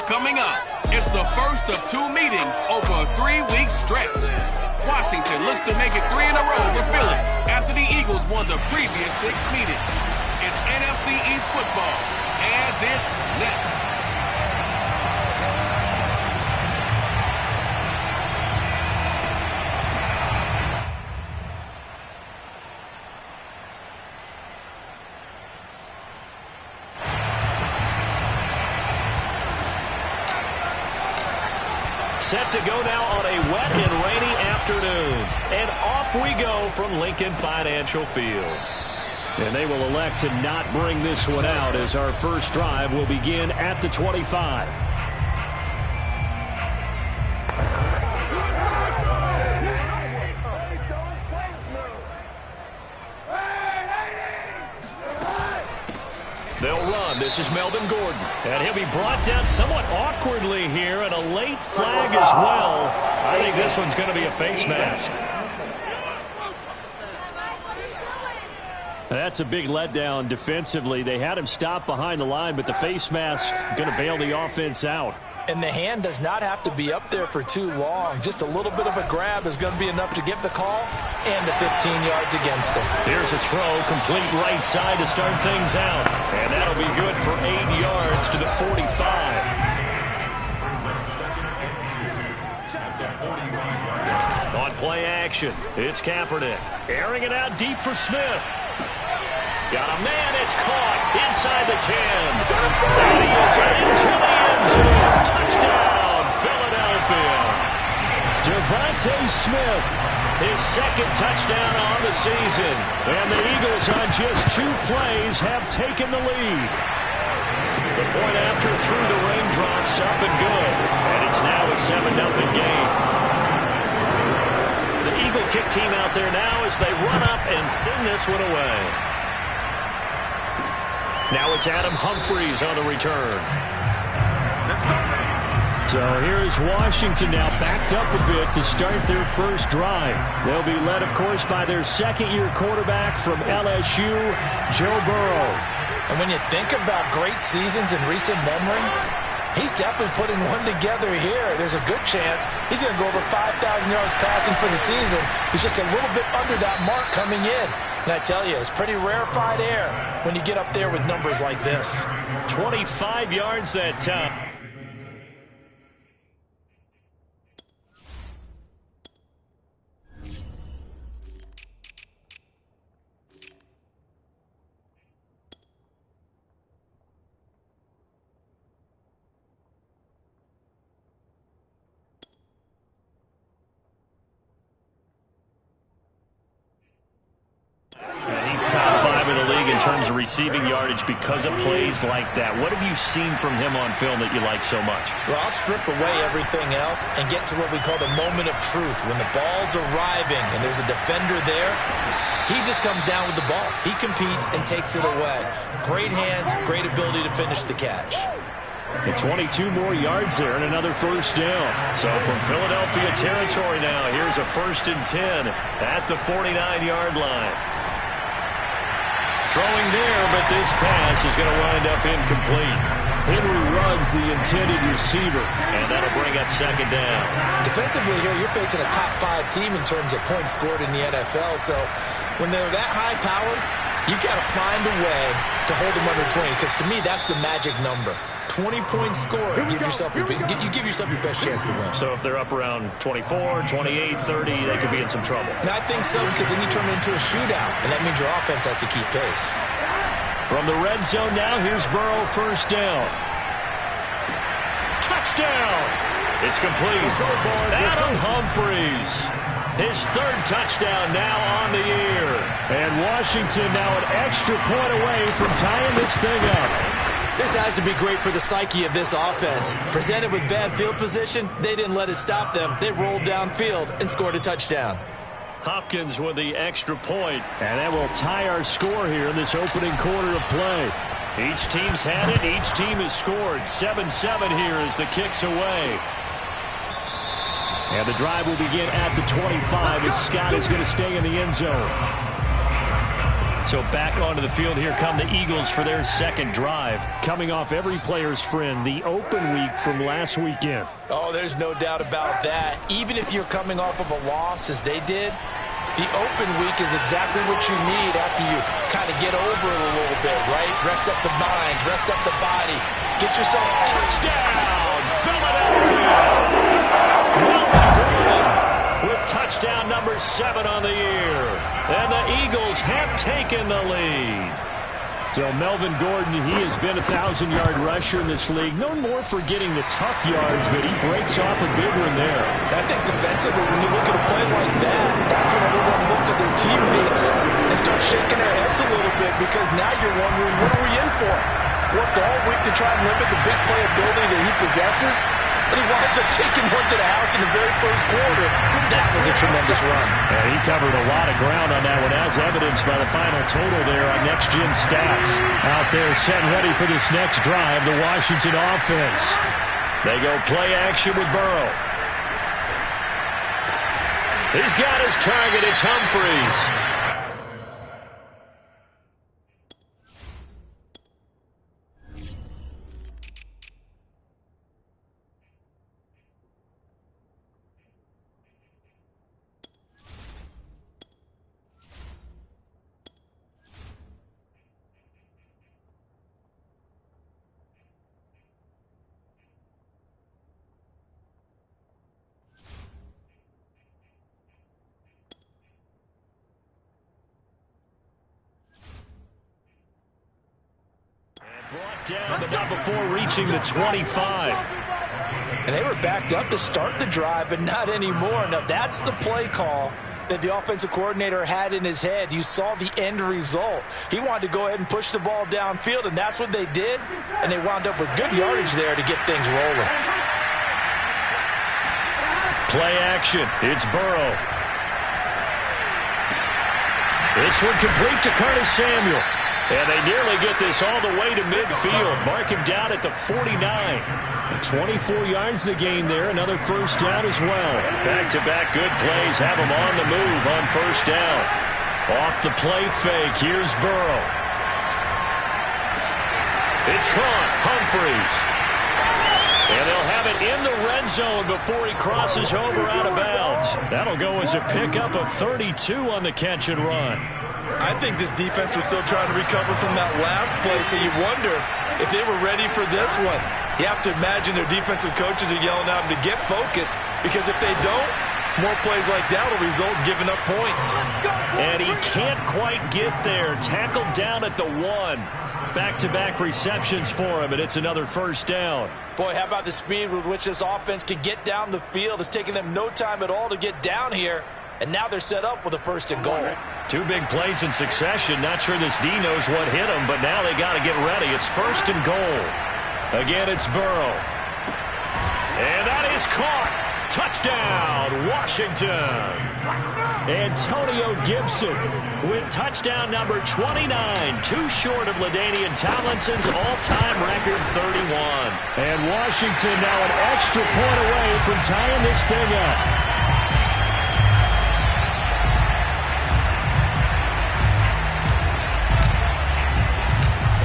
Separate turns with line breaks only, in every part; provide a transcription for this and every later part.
coming up. It's the first of two meetings over a 3-week stretch. Washington looks to make it 3 in a row with Philly after the Eagles won the previous 6 meetings. It's NFC East football, and it's next.
Set to go now on a wet and rainy afternoon. And off we go from Lincoln Financial Field. And they will elect to not bring this one out as our first drive will begin at the 25. They'll run. This is Melvin Gordon. And he'll be brought down somewhat awkwardly here, and a late flag as well. I think this one's going to be a face mask. That's a big letdown defensively. They had him stop behind the line, but the face mask going to bail the offense out.
And the hand does not have to be up there for too long. Just a little bit of a grab is going to be enough to get the call and the 15 yards against him.
Here's a throw, complete right side to start things out. And that'll be good for 8 yards to the 45. On play action, it's Kaepernick. Airing it out deep for Smith. Got a man, it's caught inside the 10. And he is into the end zone. Touchdown, Philadelphia. Devontae Smith, his second touchdown on the season. And the Eagles on just 2 plays have taken the lead. The point after through the raindrops up and good. And it's now a 7-0 game. The Eagle kick team out there now as they run up and send this one away. Now it's Adam Humphries on the return. So here's Washington now backed up a bit to start their first drive. They'll be led, of course, by their second-year quarterback from LSU, Joe Burrow.
And when you think about great seasons in recent memory, he's definitely putting one together here. There's a good chance he's going to go over 5,000 yards passing for the season. He's just a little bit under that mark coming in. And I tell you, it's pretty rarefied air when you get up there with numbers like this.
25 yards that time. Top 5 in the league in terms of receiving yardage because of plays like that. What have you seen from him on film that you like so much?
Well, I'll strip away everything else and get to what we call the moment of truth. When the ball's arriving and there's a defender there, he just comes down with the ball. He competes and takes it away. Great hands, great ability to finish the catch.
And 22 more yards there and another first down. So from Philadelphia territory now, here's a 1st and 10 at the 49-yard line. Throwing there, but this pass is going to wind up incomplete. Henry Ruggs, the intended receiver, and that'll bring up 2nd down.
Defensively here, you're facing a top 5 team in terms of points scored in the NFL, so when they're that high-powered, you've got to find a way to hold them under 20, because to me, that's the magic number. 20-point score, you give yourself your best chance to win.
So if they're up around 24, 28, 30, they could be in some trouble.
I think so, because then you turn it into a shootout, and that means your offense has to keep pace.
From the red zone now, here's Burrow, 1st down. Touchdown! It's complete. Adam Humphries. His 3rd touchdown now on the year. And Washington now an extra point away from tying this thing up.
This has to be great for the psyche of this offense. Presented with bad field position, they didn't let it stop them. They rolled downfield and scored a touchdown.
Hopkins with the extra point. And that will tie our score here in this opening quarter of play. Each team's had it. Each team has scored. 7-7 here as the kick's away. And the drive will begin at the 25 as Scott is going to stay in the end zone. So back onto the field, here come the Eagles for their second drive. Coming off every player's friend, the open week from last weekend.
Oh, there's no doubt about that. Even if you're coming off of a loss as they did, the open week is exactly what you need after you kind of get over it a little bit, right? Rest up the mind, rest up the body. Get yourself
touchdown, Philadelphia! Melvin Gordon with touchdown number 7 on the year. And the Eagles have taken the lead. So Melvin Gordon, he has been a 1,000-yard rusher in this league. Known more for getting the tough yards, but he breaks off a big one there.
I think defensively, when you look at a play like that, that's when everyone looks at their teammates and starts shaking their heads a little bit, because now you're wondering, what are we in for? Worked all week to try and limit the big playability that he possesses, and he winds up taking one to the house in the very first quarter. That was a tremendous run.
Yeah, he covered a lot of ground on that one, as evidenced by the final total there on Next Gen Stats. Out there set and ready for this next drive, the Washington offense. They go play action with Burrow. He's got his target. It's Humphries. Down, but not before reaching the 25.
And they were backed up to start the drive, but not anymore. Now, that's the play call that the offensive coordinator had in his head. You saw the end result. He wanted to go ahead and push the ball downfield, and that's what they did. And they wound up with good yardage there to get things rolling.
Play action. It's Burrow. This one complete to Curtis Samuel. And they nearly get this all the way to midfield. Mark him down at the 49. 24 yards to gain there. Another first down as well. Back-to-back good plays have him on the move on first down. Off the play fake. Here's Burrow. It's caught. Humphries. And they'll have it in the red zone before he crosses over out of bounds. That'll go as a pickup of 32 on the catch and run.
I think this defense was still trying to recover from that last play, so you wonder if they were ready for this one. You have to imagine their defensive coaches are yelling at them to get focused, because if they don't, more plays like that will result in giving up points.
And he can't quite get there. Tackled down at the 1. Back-to-back receptions for him, and it's another first down.
Boy, how about the speed with which this offense can get down the field? It's taken them no time at all to get down here. And now they're set up with a 1st and goal.
2 big plays in succession. Not sure this D knows what hit him, but now they got to get ready. It's 1st and goal. Again, it's Burrow. And that is caught. Touchdown, Washington. Antonio Gibson with touchdown number 29. Too short of LaDainian Tomlinson's all-time record 31. And Washington now an extra point away from tying this thing up.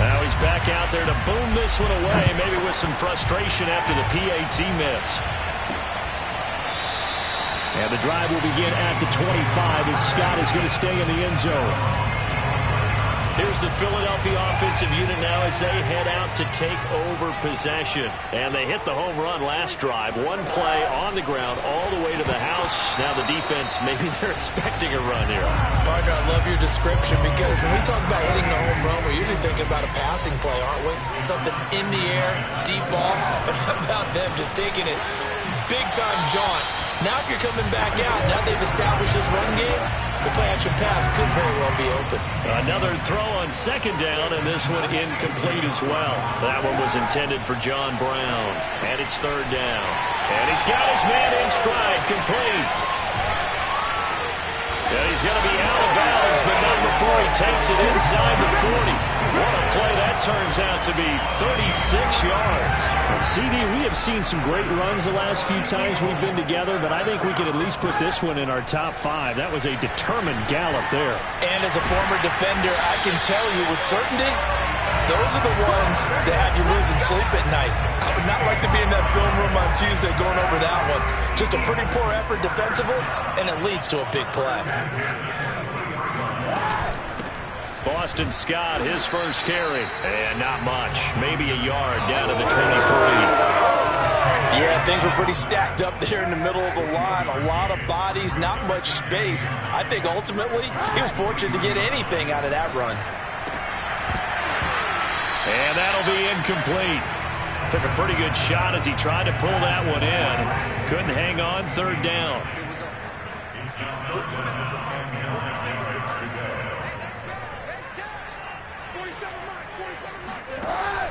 Now he's back out there to boom this one away, maybe with some frustration after the PAT miss. And the drive will begin at the 25 as Scott is going to stay in the end zone. Here's the Philadelphia offensive unit now as they head out to take over possession. And they hit the home run last drive. 1 play on the ground all the way to the house. Now the defense, maybe they're expecting a run here.
Partner, I love your description, because when we talk about hitting the home run, we're usually thinking about a passing play, aren't we? Something in the air, deep ball. But how about them just taking it big-time jaunt? Now if you're coming back out, now they've established this run game, the play-action pass could very well be open.
Another throw on 2nd down, and this one incomplete as well. That one was intended for John Brown. And it's 3rd down. And he's got his man in stride, complete. And he's going to be out of bounds, but not before he takes it inside the 40. What a play that turns out to be, 36 yards.
And
CD, we have seen some great runs the last few times we've been together, but I think we could at least put this one in our top 5. That was a determined gallop there.
And as a former defender, I can tell you with certainty, those are the ones that have you losing sleep at night. I would not like to be in that film room on Tuesday going over that one. Just a pretty poor effort defensively, and it leads to a big play.
Boston Scott, his first carry. And not much. Maybe a yard down to the 23.
Yeah, things were pretty stacked up there in the middle of the line. A lot of bodies, not much space. I think ultimately he was fortunate to get anything out of that run.
And that'll be incomplete. Took a pretty good shot as he tried to pull that one in. Couldn't hang on, third down.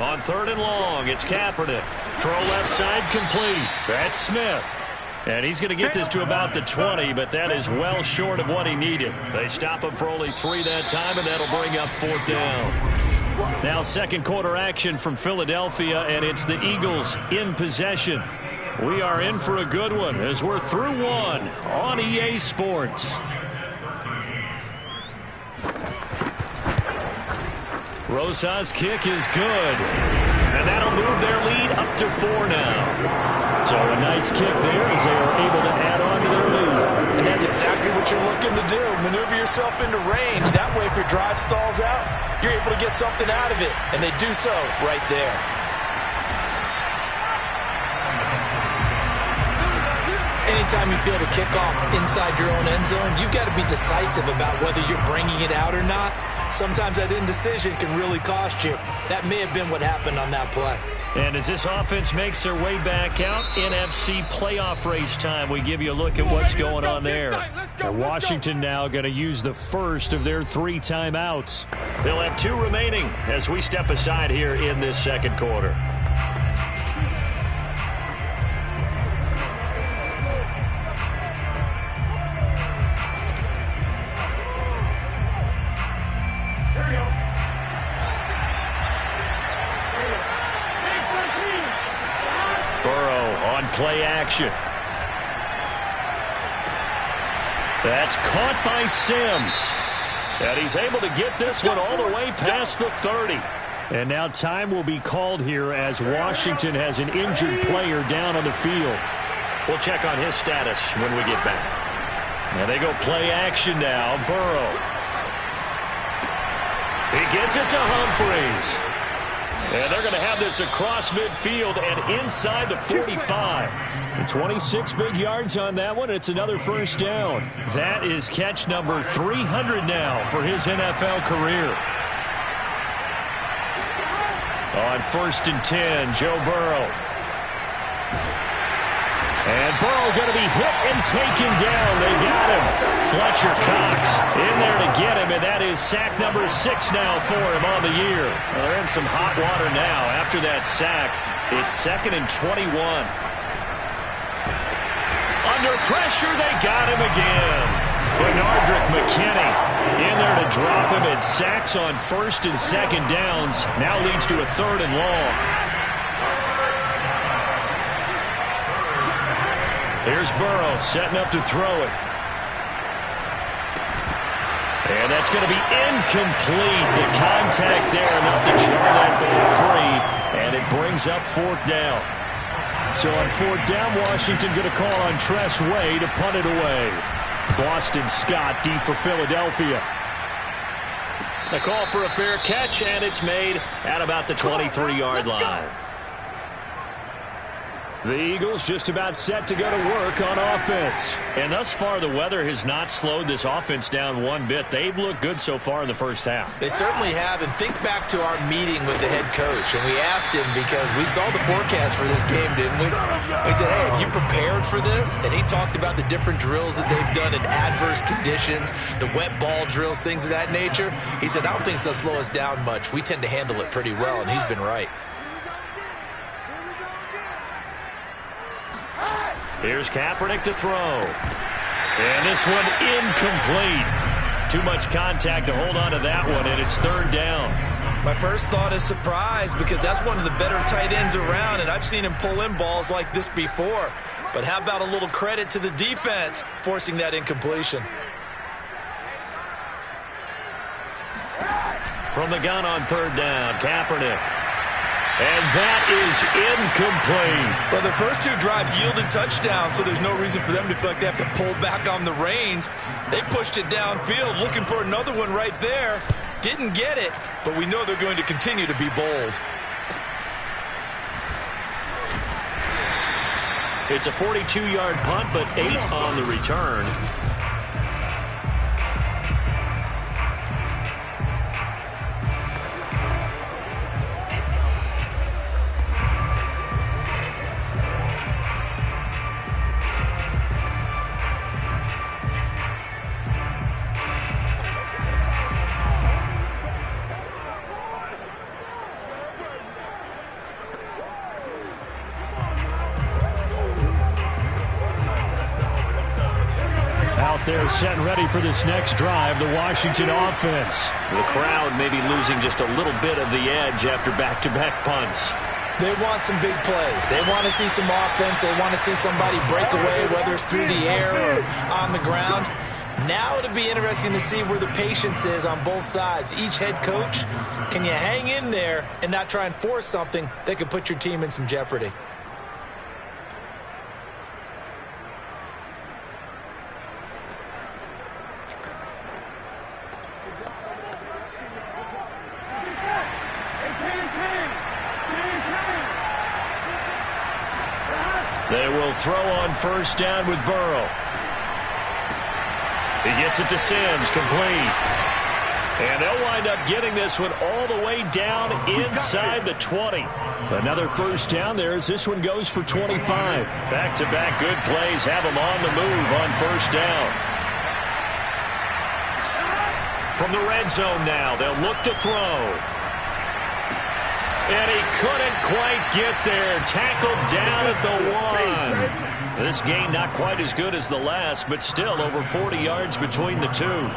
On third and long, it's Kaepernick. Throw left side complete. That's Smith. And he's going to get this to about the 20, but that is well short of what he needed. They stop him for only 3 that time, and that'll bring up fourth down. Now second quarter action from Philadelphia, and it's the Eagles in possession. We are in for a good one as we're through one on EA Sports. Rosas' kick is good. And that'll move their lead up to 4 now. So a nice kick there as they are able to add on to their lead.
And that's exactly what you're looking to do. Maneuver yourself into range. That way if your drive stalls out, you're able to get something out of it. And they do so right there. Anytime you feel the kickoff inside your own end zone, you've got to be decisive about whether you're bringing it out or not. Sometimes that indecision can really cost you. That may have been what happened on that play.
And as this offense makes their way back out, NFC playoff race time, we give you a look at what's going on there. And Washington now going to use the first of their 3 timeouts. They'll have 2 remaining as we step aside here in this second quarter. Play action. That's caught by Sims. And he's able to get this one all the way past the 30. And now time will be called here as Washington has an injured player down on the field. We'll check on his status when we get back. And they go play action now. Burrow. He gets it to Humphries. And they're going to have this across midfield and inside the 45. 26 big yards on that one. It's another first down. That is catch number 300 now for his NFL career. On 1st and 10, Joe Burrow. And Burrow going to be hit and taken down. They got him. Fletcher Cox in there to get him, and that is sack number 6 now for him on the year. Well, they're in some hot water now. After that sack, it's 2nd and 21. Under pressure, they got him again. Benardrick McKinney in there to drop him, and sacks on 1st and 2nd downs. Now leads to a 3rd and long. Here's Burrow setting up to throw it. And that's going to be incomplete. The contact there enough to jar that ball free. And it brings up 4th down. So on 4th down, Washington going to call on Tress Way to punt it away. Boston Scott deep for Philadelphia. The call for a fair catch, and it's made at about the 23-yard line. The Eagles just about set to go to work on offense. And thus far, the weather has not slowed this offense down one bit. They've looked good so far in the first half.
They certainly have. And think back to our meeting with the head coach. And we asked him because we saw the forecast for this game, didn't we? We said, hey, have you prepared for this? And he talked about the different drills that they've done in adverse conditions, the wet ball drills, things of that nature. He said, I don't think it's going to slow us down much. We tend to handle it pretty well, and he's been right.
Here's Kaepernick to throw. And this one incomplete. Too much contact to hold on to that one, and it's 3rd down.
My first thought is surprise because that's one of the better tight ends around, and I've seen him pull in balls like this before. But how about a little credit to the defense forcing that incompletion?
From the gun on third down, Kaepernick. And that is incomplete.
Well, the first two drives yielded touchdowns, so there's no reason for them to feel like they have to pull back on the reins. They pushed it downfield, looking for another one right there. Didn't get it, but we know they're going to continue to be bold.
It's a 42-yard punt, but 8 on the return.
They're set and ready for this next drive, the Washington offense.
The crowd may be losing just a little bit of the edge after back-to-back punts.
They want some big plays. They want to see some offense. They want to see somebody break away, whether it's through the air or on the ground. Now it'll be interesting to see where the patience is on both sides. Each head coach, can you hang in there and not try and force something that could put your team in some jeopardy?
They will throw on first down with Burrow. He gets it to Sims, complete. And they'll wind up getting this one all the way down inside the 20. Another first down there as this one goes for 25. Back-to-back good plays have them on the move on first down. From the red zone now, they'll look to throw. And he couldn't quite get there. Tackled down at the 1. This gain not quite as good as the last, but still over 40 yards between the two.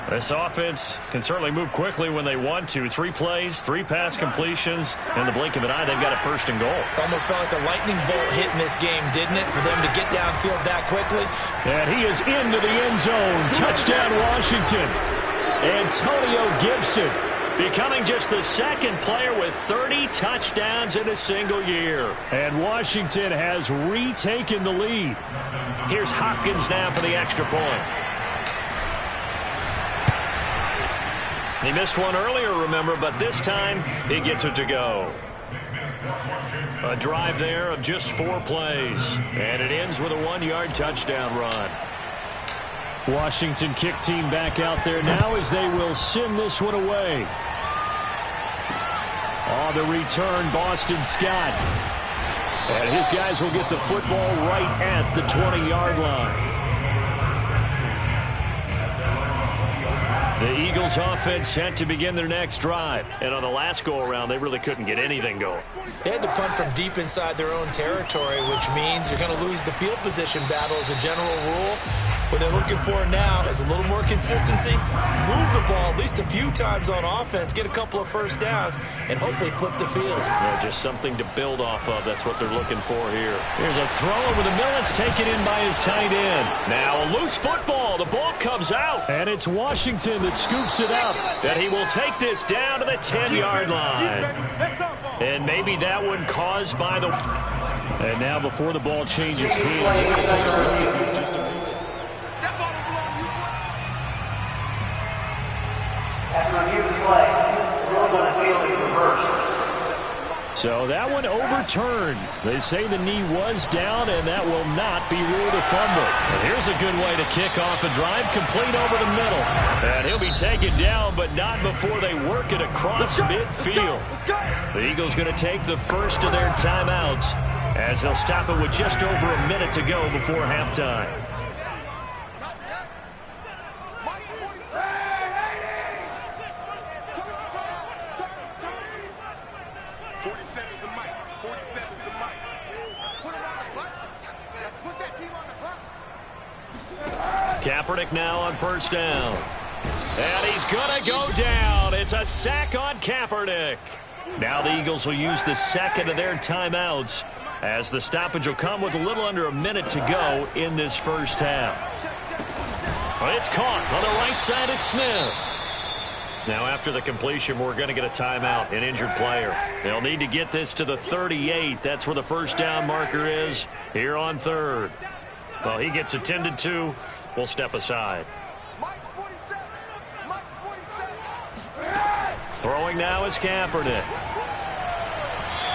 This offense can certainly move quickly when they want to. 3 plays, 3 pass completions. In the blink of an eye, they've got a first and goal.
Almost felt like a lightning bolt hit in this game, didn't it, for them to get downfield that quickly?
And he is into the end zone. Touchdown, Washington.
Antonio Gibson, becoming just the second player with 30 touchdowns in a single year.
And Washington has retaken the lead.
Here's Hopkins now for the extra point. He missed one earlier, remember, but this time he gets it to go. A drive there of just 4 plays. And it ends with a 1-yard touchdown run.
Washington kick team back out there now as they will send this one away. On the return, Boston Scott. And his guys will get the football right at the 20-yard line.
The Eagles offense set to begin their next drive. And on the last go-around, they really couldn't get anything going.
They had to punt from deep inside their own territory, which means you're going to lose the field position battle as a general rule. What they're looking for now is a little more consistency, move the ball at least a few times on offense, get a couple of first downs, and hopefully flip the field.
Yeah, just something to build off of. That's what they're looking for here. Here's a throw over the middle. It's taken in by his tight end. Now a loose football. The ball comes out.
And it's Washington that scoops it up.
And he will take this down to the 10-yard line. And maybe that one caused by the...
And now before the ball changes hands, it will take away just a minute. So that one overturned. They say the knee was down, and that will not be ruled a fumble.
And here's a good way to kick off a drive, complete over the middle. And he'll be taken down, but not before they work it across midfield. The Eagles going to take the first of their timeouts as they'll stop it with just over a minute to go before halftime. Kaepernick now on first down. And he's going to go down. It's a sack on Kaepernick. Now the Eagles will use the second of their timeouts as the stoppage will come with a little under a minute to go in this first half. It's caught on the right side at Smith. Now after the completion, we're going to get a timeout, an injured player. They'll need to get this to the 38. That's where the first down marker is here on third. Well, he gets attended to. We'll step aside. Throwing now is Kaepernick.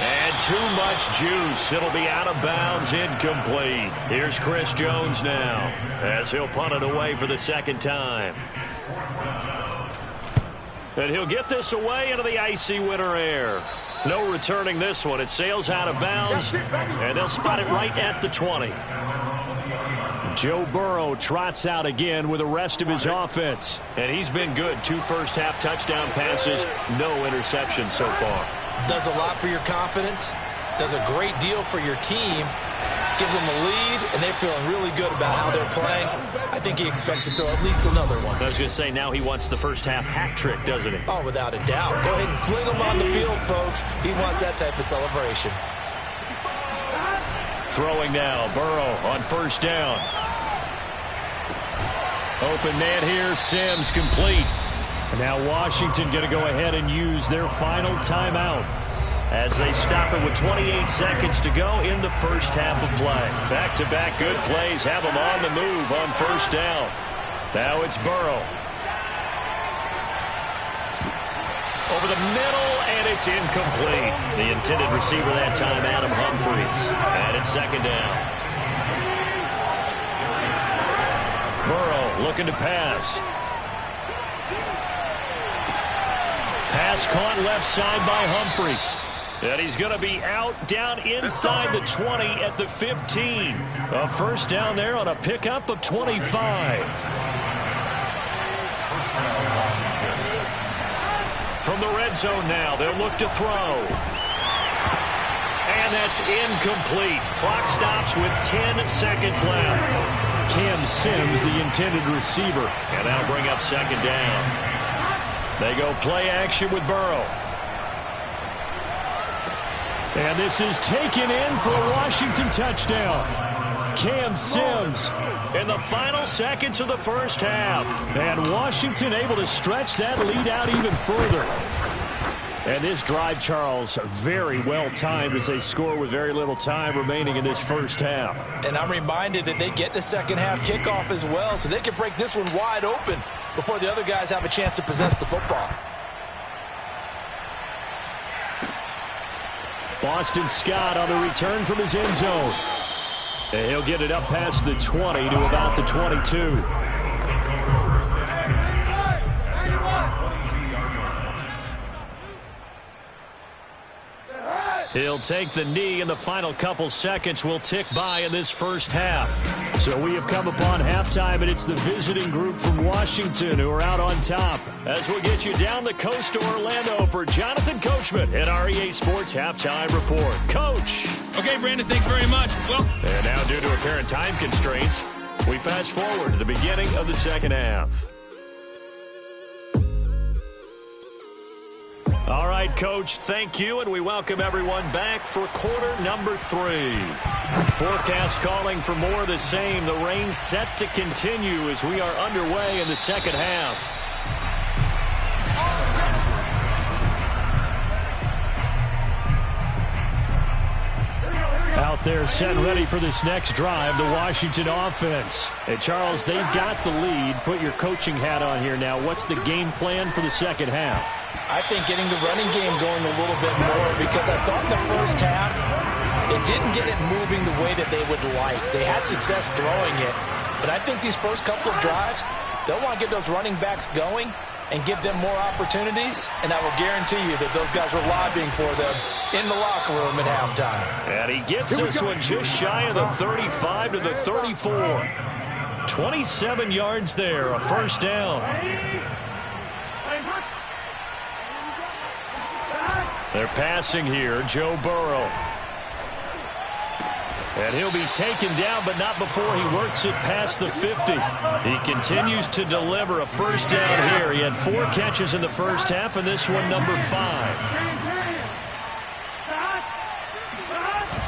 And too much juice. It'll be out of bounds, incomplete. Here's Chris Jones now as he'll punt it away for the second time. And he'll get this away into the icy winter air. No returning this one. It sails out of bounds, and they'll spot it right at the 20. Joe Burrow trots out again with the rest of his offense. And he's been good. 2 first-half touchdown passes, no interceptions so far.
Does a lot for your confidence, does a great deal for your team, gives them a lead, and they're feeling really good about how they're playing. I think he expects to throw at least another one.
I was going to say, now he wants the first-half hat trick, doesn't he?
Oh, without a doubt. Go ahead and fling him on the field, folks. He wants that type of celebration.
Throwing now, Burrow on first down. Open man here, Sims complete. And now Washington going to go ahead and use their final timeout as they stop it with 28 seconds to go in the first half of play. Back-to-back good plays have them on the move on first down. Now it's Burrow. Over the middle, and it's incomplete. The intended receiver that time, Adam Humphries. And it's second down. Burrow looking to pass. Pass caught left side by Humphries. And he's going to be out down inside the 20 at the 15. A first down there on a pickup of 25. From the red zone now, they'll look to throw. And that's incomplete. Clock stops with 10 seconds left. Cam Sims, the intended receiver. And that'll bring up second down. They go play action with Burrow. And this is taken in for a Washington touchdown. Cam Sims in the final seconds of the first half. And Washington able to stretch that lead out even further. And this drive, Charles, very well timed as they score with very little time remaining in this first half.
And I'm reminded that they get the second half kickoff as well, so they can break this one wide open before the other guys have a chance to possess the football.
Boston Scott on the return from his end zone. And he'll get it up past the 20 to about the 22. He'll take the knee, and the final couple seconds will tick by in this first half. So we have come upon halftime, and it's the visiting group from Washington who are out on top. As we'll get you down the coast to Orlando for Jonathan Coachman at REA Sports Halftime Report. Coach.
Okay, Brandon, thanks very much. Well,
And now, due to apparent time constraints, we fast forward to the beginning of the second half. All right, Coach, thank you, and we welcome everyone back for quarter number 3. Forecast calling for more of the same. The rain set to continue as we are underway in the second half. Out there set and ready for this next drive, the Washington offense. And Charles, they've got the lead. Put your coaching hat on here now. What's the game plan for the second half?
I think getting the running game going a little bit more, because I thought in the first half it didn't get it moving the way that they would like. They had success throwing it, but I think these first couple of drives, they'll want to get those running backs going and give them more opportunities, and I will guarantee you that those guys were lobbying for them in the locker room at halftime.
And he gets this one just shy of the 35 to the 34. 27 yards there, a first down. They're passing here, Joe Burrow. And he'll be taken down, but not before he works it past the 50. He continues to deliver a first down here. He had 4 catches in the first half, and this one number 5.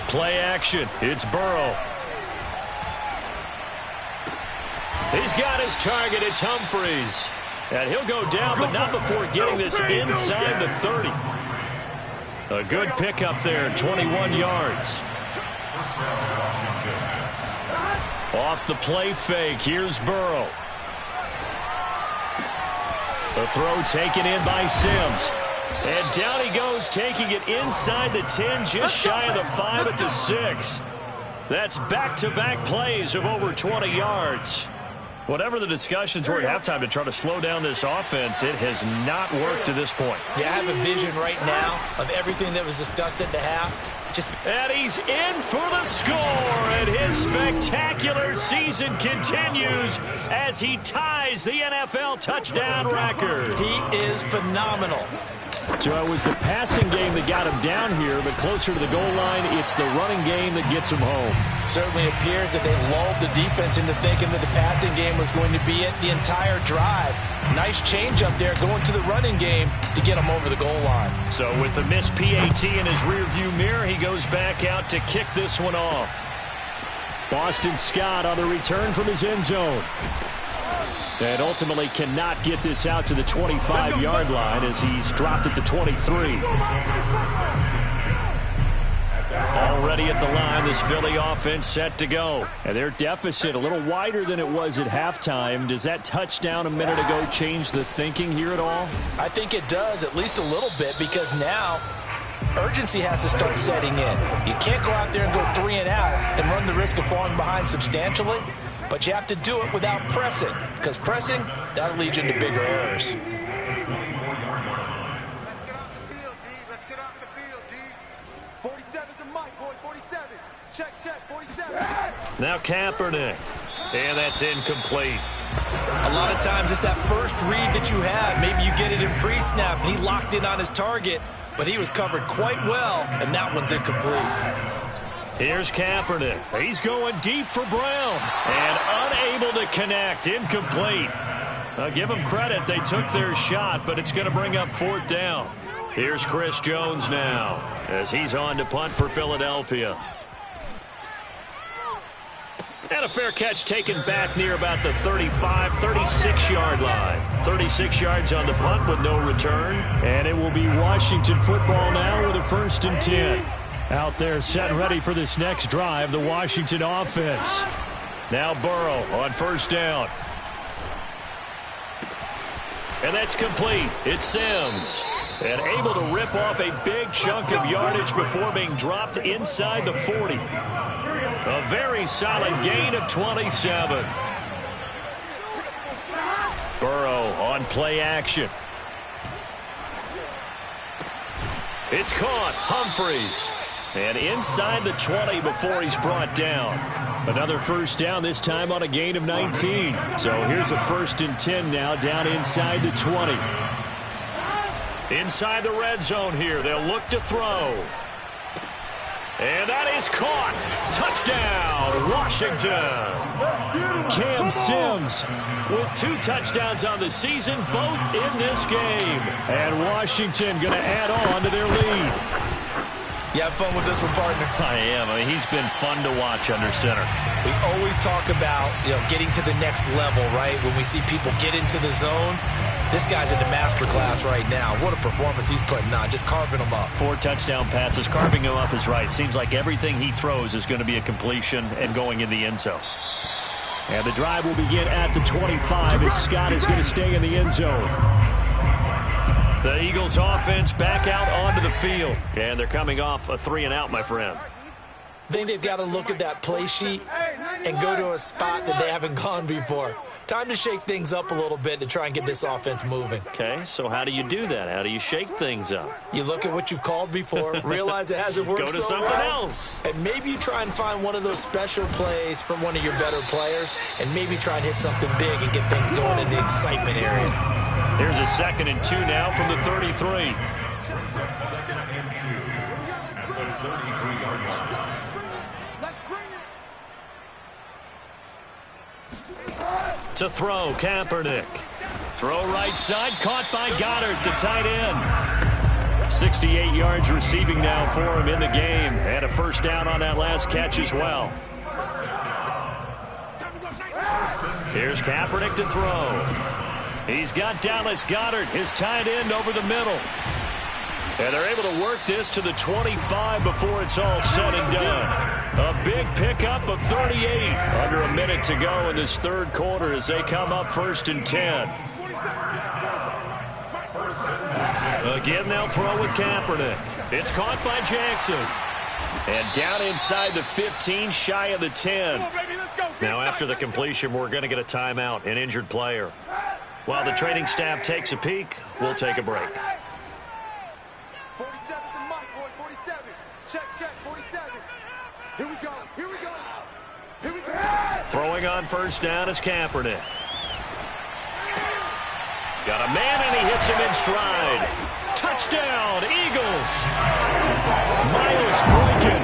Play action. It's Burrow. He's got his target. It's Humphries. And he'll go down, but not before getting this inside the 30. A good pickup there, 21 yards. Off the play fake, here's Burrow. The throw taken in by Sims. And down he goes, taking it inside the 10, just shy of the 5 at the 6. That's back-to-back plays of over 20 yards. Whatever the discussions were at halftime to try to slow down this offense, it has not worked to this point.
Yeah, I have a vision right now of everything that was discussed at the half.
And he's in for the score, and his spectacular season continues as he ties the NFL touchdown record.
He is phenomenal.
So it was the passing game that got him down here, but closer to the goal line, it's the running game that gets him home.
Certainly appears that they lulled the defense into thinking that the passing game was going to be it the entire drive. Nice change up there going to the running game to get him over the goal line.
So with the missed PAT in his rearview mirror, he goes back out to kick this one off.
Boston Scott on the return from his end zone. And ultimately cannot get this out to the 25-yard line as he's dropped at the 23.
Already at the line, this Philly offense set to go.
And their deficit a little wider than it was at halftime. Does that touchdown a minute ago change the thinking here at all?
I think it does, at least a little bit, because now urgency has to start setting in. You can't go out there and go 3 and out and run the risk of falling behind substantially, but you have to do it without pressing, because pressing, that'll lead you into bigger errors.
Let's get off the field, D. Let's get off the field, D. 47's the mic, boy. 47. Check, 47.
Now Kaepernick. And that's incomplete.
A lot of times it's that first read that you have. Maybe you get it in pre-snap, and he locked in on his target, but he was covered quite well, and that one's incomplete.
Here's Kaepernick. He's going deep for Brown. And unable to connect. Incomplete. I'll give them credit. They took their shot, but it's going to bring up 4th down. Here's Chris Jones now as he's on to punt for Philadelphia. And a fair catch taken back near about the 35, 36-yard line. 36 yards on the punt with no return.
And it will be Washington football now with a 1st and 10. Out there set ready for this next drive, the Washington offense.
Now Burrow on 1st down. And that's complete. It's Sims. And able to rip off a big chunk of yardage before being dropped inside the 40. A very solid gain of 27. Burrow on play action. It's caught. Humphries. And inside the 20 before he's brought down.
Another 1st down, this time on a gain of 19. So here's a 1st and 10 now down inside the 20.
Inside the red zone here. They'll look to throw. And that is caught. Touchdown, Washington.
Cam Sims
with 2 touchdowns on the season, both in this game.
And Washington going to add on to their lead.
You have fun with this one, partner?
I am. I mean, he's been fun to watch under center.
We always talk about, getting to the next level, right? When we see people get into the zone, this guy's in the master class right now. What a performance he's putting on, just carving them up.
4 touchdown passes. Carving him up is right. Seems like everything he throws is going to be a completion and going in the end zone.
And the drive will begin at the 25 as Scott is going to stay in the end zone.
The Eagles offense back out onto the field. And they're coming off a 3 and out, my friend.
I think they've got to look at that play sheet and go to a spot that they haven't gone before. Time to shake things up a little bit to try and get this offense moving.
Okay, so how do you do that? How do you shake things up?
You look at what you've called before, realize it hasn't worked
Go to
so
something
well,
else.
and maybe you try and find one of those special plays from one of your better players, and maybe try and hit something big and get things going in the excitement area.
Here's a 2nd and 2 now from the 33.
Let's bring
To throw, Kaepernick. Throw right side, caught by Goddard, the tight end. 68 yards receiving now for him in the game. And a first down on that last catch as well. Here's Kaepernick to throw. He's got Dallas Goedert, his tight end, over the middle. And they're able to work this to the 25 before it's all said and done. A big pickup of 38. Under a minute to go in this third quarter as they come up 1st and 10. Again, they'll throw with Kaepernick. It's caught by Jackson. And down inside the 15, shy of the 10. Now, after the completion, we're going to get a timeout, an injured player. While the training staff takes a peek, we'll take a break.
47 to Mike, boys, 47. Check, 47. Here we go, here we go. Here we go.
Throwing on first down is Kaepernick. Got a man, and he hits him in stride. Touchdown, Eagles. Miles Boykin,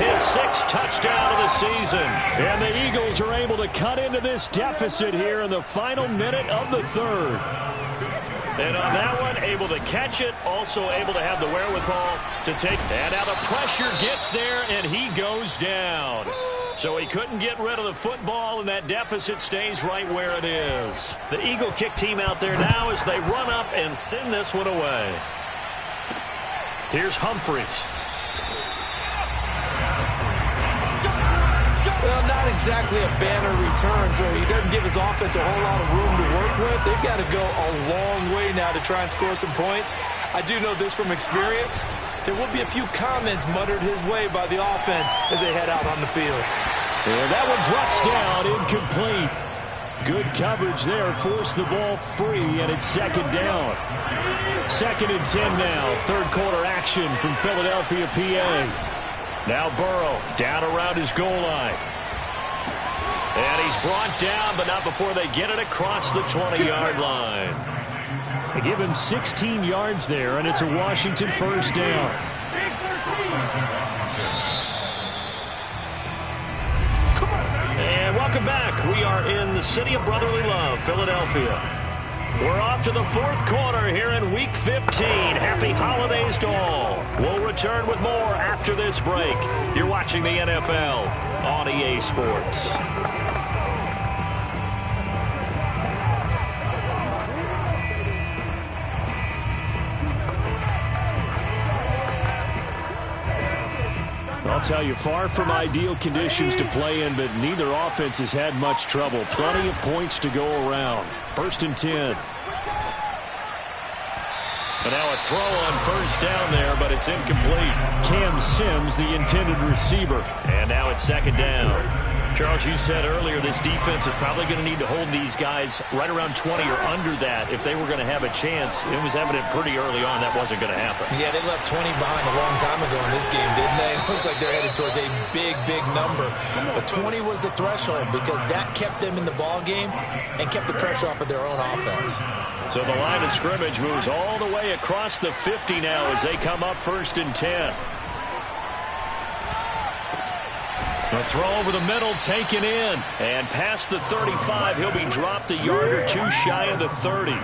his 6th touchdown of the season. And the Eagles are able to cut into this deficit here in the final minute of the third. And on that one, able to catch it, also able to have the wherewithal to take. And now the pressure gets there, and he goes down. So he couldn't get rid of the football, and that deficit stays right where it is. The Eagle kick team out there now as they run up and send this one away. Here's Humphries.
Well, not exactly a banner return, so he doesn't give his offense a whole lot of room to work with. They've got to go a long way now to try and score some points. I do know this from experience. There will be a few comments muttered his way by the offense as they head out on the field.
And that one drops down, incomplete. Good coverage there, forced the ball free, and it's 2nd down. 2nd and 10 now, third quarter action from Philadelphia, PA. Now Burrow down around his goal line. And he's brought down, but not before they get it across the 20-yard line. They give him 16 yards there, and it's a Washington first down. And welcome back. We are in the city of brotherly love, Philadelphia. We're off to the 4th quarter here in Week 15. Happy holidays to all. We'll return with more after this break. You're watching the NFL on EA Sports. I'll tell you, far from ideal conditions to play in, but neither offense has had much trouble. Plenty of points to go around. 1st and 10. And now a throw on first down there, but it's incomplete. Cam Sims, the intended receiver. And now it's 2nd down. Charles, you said earlier this defense is probably going to need to hold these guys right around 20 or under that if they were going to have a chance. It was evident pretty early on that wasn't going to happen.
Yeah, they left 20 behind a long time ago in this game, didn't they? It looks like they're headed towards a big, big number. But 20 was the threshold because that kept them in the ball game and kept the pressure off of their own offense.
So the line of scrimmage moves all the way across the 50 now as they come up 1st and 10. A throw over the middle, taken in. And past the 35, he'll be dropped a yard or two shy of the 30.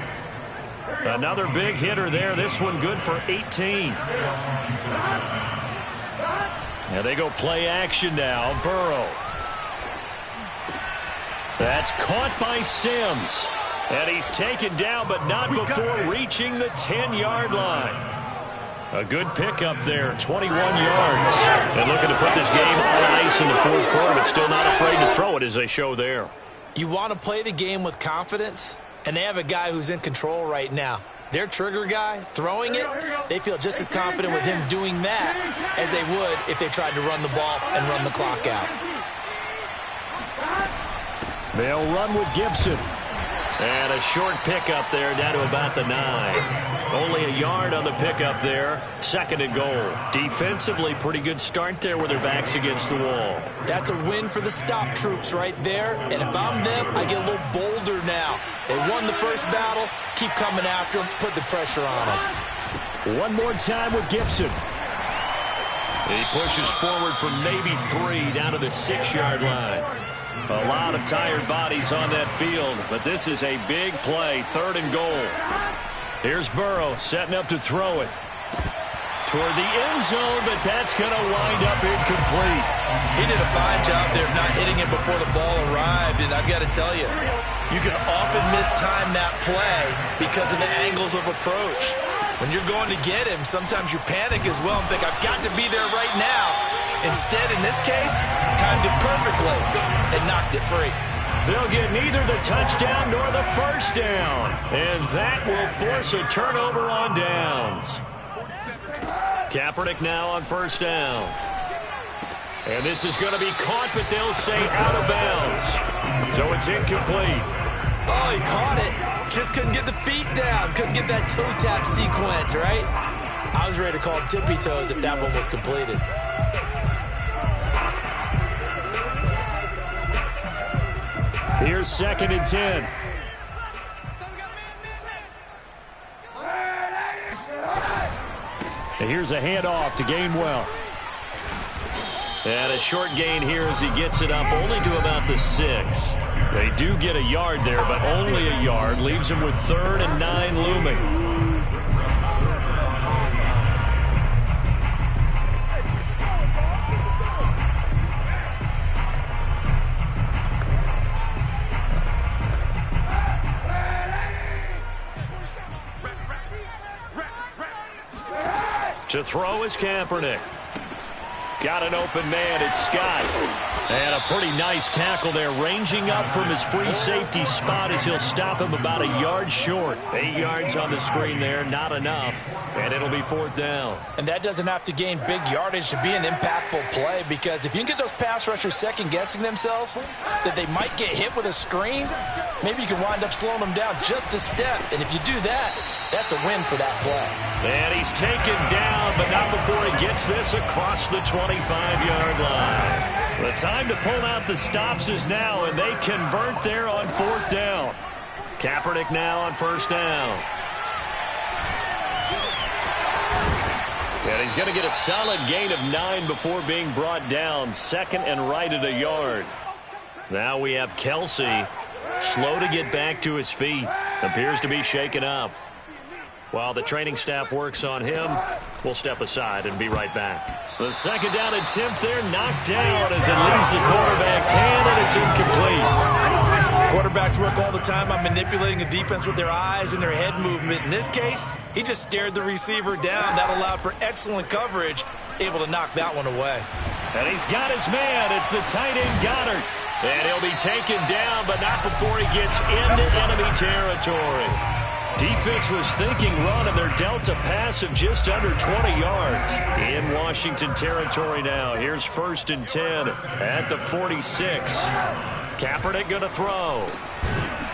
Another big hitter there. This one good for 18. Now they go play action now. Burrow. That's caught by Sims. And he's taken down, but not before reaching the 10-yard line. A good pickup there, 21 yards. And looking to put this game on ice in the 4th quarter, but still not afraid to throw it as they show there.
You want to play the game with confidence, and they have a guy who's in control right now. Their trigger guy, throwing it, they feel just as confident with him doing that as they would if they tried to run the ball and run the clock out.
They'll run with Gibson. And a short pickup there down to about the 9. Only a yard on the pickup there. 2nd and goal. Defensively, pretty good start there with their backs against the wall.
That's a win for the stop troops right there. And if I'm them, I get a little bolder now. They won the first battle. Keep coming after them. Put the pressure on them.
One more time with Gibson. He pushes forward for maybe 3 down to the 6-yard line. A lot of tired bodies on that field, but this is a big play, 3rd and goal. Here's Burrow setting up to throw it toward the end zone, but that's going to wind up incomplete.
He did a fine job there of not hitting it before the ball arrived, and I've got to tell you, you can often mistime that play because of the angles of approach. When you're going to get him, sometimes you panic as well and think, I've got to be there right now. Instead, in this case, timed it perfectly and knocked it free.
They'll get neither the touchdown nor the first down, and that will force a turnover on downs. Kaepernick now on 1st down. And this is going to be caught, but they'll say out of bounds. So it's incomplete.
Oh, he caught it. Just couldn't get the feet down. Couldn't get that toe tap sequence, right? I was ready to call him tippy toes if that one was completed.
Here's 2nd and 10. And here's a handoff to Gainwell.
And a short gain here as he gets it up only to about the 6. They do get a yard there, but only a yard. Leaves him with 3rd and 9 looming. To throw is Kaepernick. Got an open man. It's Scott. And a pretty nice tackle there, ranging up from his free safety spot as he'll stop him about a yard short. 8 yards on the screen there, not enough. And it'll be 4th down.
And that doesn't have to gain big yardage to be an impactful play, because if you can get those pass rushers second-guessing themselves that they might get hit with a screen, maybe you can wind up slowing them down just a step. And if you do that, that's a win for that play.
And he's taken down, but not before he gets this across the 25-yard line. The time to pull out the stops is now, and they convert there on 4th down. Kaepernick now on 1st down. And he's going to get a solid gain of 9 before being brought down. 2nd and right at a yard. Now we have Kelsey, slow to get back to his feet. Appears to be shaken up. While the training staff works on him, we'll step aside and be right back. The 2nd down attempt there knocked down as it leaves the quarterback's hand, and it's incomplete.
Quarterbacks work all the time on manipulating a defense with their eyes and their head movement. In this case, he just stared the receiver down. That allowed for excellent coverage, able to knock that one away.
And he's got his man. It's the tight end Goddard. And he'll be taken down, but not before he gets into enemy territory. Defense was thinking run, and they're dealt a pass of just under 20 yards. In Washington territory now. Here's 1st and 10 at the 46. Kaepernick going to throw.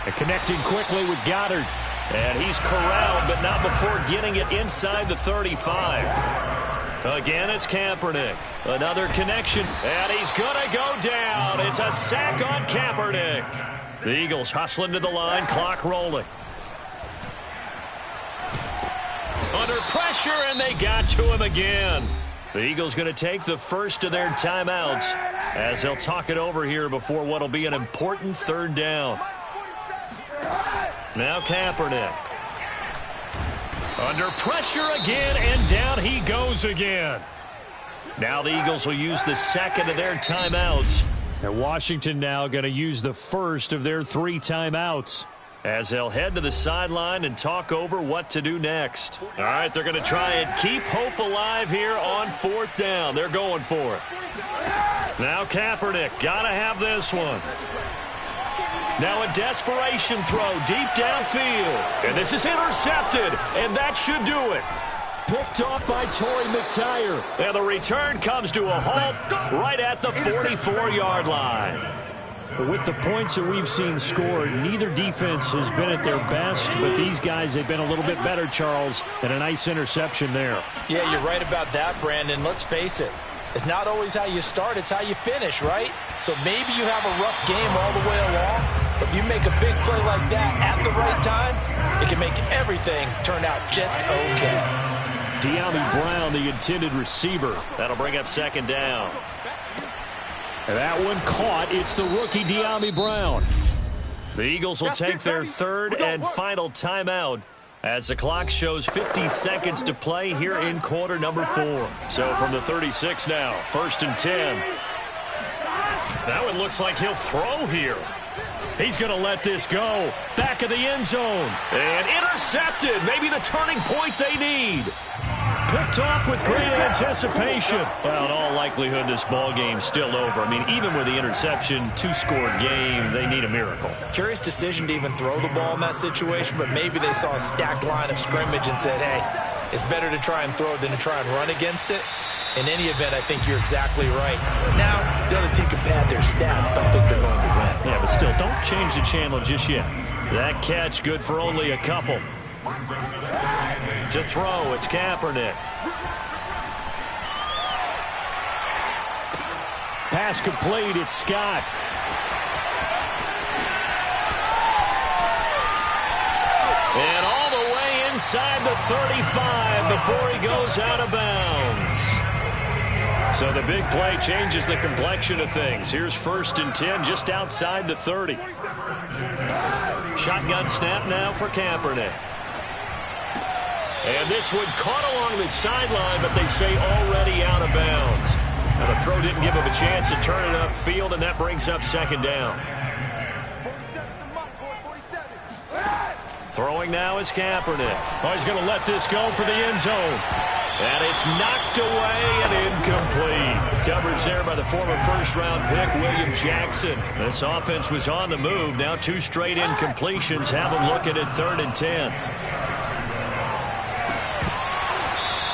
And connecting quickly with Goddard.
And he's corralled, but not before getting it inside the 35. Again, it's Kaepernick. Another connection, and he's going to go down. It's a sack on Kaepernick. The Eagles hustling to the line, clock rolling. Under pressure, and they got to him again. The Eagles going to take the first of their timeouts as they'll talk it over here before what will be an important 3rd down. Now Kaepernick. Under pressure again, and down he goes again. Now the Eagles will use the 2nd of their timeouts.
And Washington now going to use the first of their 3 timeouts.
As they'll head to the sideline and talk over what to do next. All right, they're going to try and keep hope alive here on 4th down. They're going for it. Now Kaepernick, got to have this one. Now a desperation throw deep downfield. And this is intercepted, and that should do it. Picked off by Torrey McTyer. And the return comes to a halt right at the 44-yard line.
With the points that we've seen scored, neither defense has been at their best, but these guys have been a little bit better, Charles, and a nice interception there.
Yeah, you're right about that, Brandon. Let's face it. It's not always how you start, it's how you finish, right? So maybe you have a rough game all the way along, but if you make a big play like that at the right time, it can make everything turn out just okay.
De'Ami Brown, the intended receiver.
That'll bring up 2nd down.
And that one caught. It's the rookie De'Ami Brown. The Eagles will take their third and final timeout as the clock shows 50 seconds to play here in quarter number 4. So from the 36 now, 1st and 10. Now it looks like he'll throw here. He's going to let this go. Back of the end zone. And intercepted. Maybe the turning point they need. Picked off with great anticipation. Well, in all likelihood, this ball game's still over. I mean, even with the interception, 2-score game, they need a miracle.
Curious decision to even throw the ball in that situation, but maybe they saw a stacked line of scrimmage and said, hey, it's better to try and throw it than to try and run against it. In any event, I think you're exactly right. Now, the other team can pad their stats, but I think they're going to win.
Yeah, but still, don't change the channel just yet. That catch good for only a couple. To throw, it's Kaepernick. Pass complete, it's Scott. And all the way inside the 35 before he goes out of bounds. So the big play changes the complexion of things. Here's 1st and 10 just outside the 30. Shotgun snap now for Kaepernick. And this one caught along the sideline, but they say already out of bounds. Now the throw didn't give him a chance to turn it upfield, and that brings up 2nd down. Throwing now is Kaepernick. Oh, he's going to let this go for the end zone. And it's knocked away and incomplete. Coverage there by the former first-round pick, William Jackson. This offense was on the move. Now 2 straight incompletions have them looking at 3rd and 10.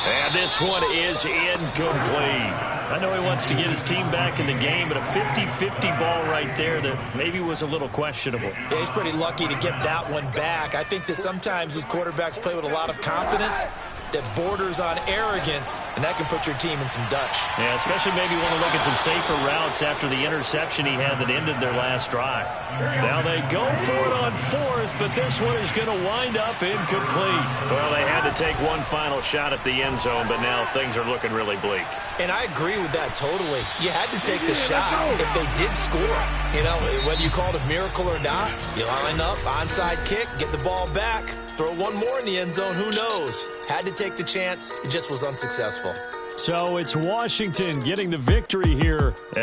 And this one is incomplete. I know he wants to get his team back in the game, but a 50-50 ball right there that maybe was a little questionable.
Yeah, he's pretty lucky to get that one back. I think that sometimes these quarterbacks play with a lot of confidence that borders on arrogance, and that can put your team in some Dutch.
Yeah, especially maybe want to look at some safer routes after the interception he had that ended their last drive. Now they go for it on 4th, but this one is going to wind up incomplete. Well, they had to take one final shot at the end zone, but now things are looking really bleak.
And I agree with that totally. You had to take the shot if they did score. You know, whether you call it a miracle or not, you line up, onside kick, get the ball back, throw one more in the end zone, who knows? Had to take the chance. It just was unsuccessful.
So it's Washington getting the victory here. And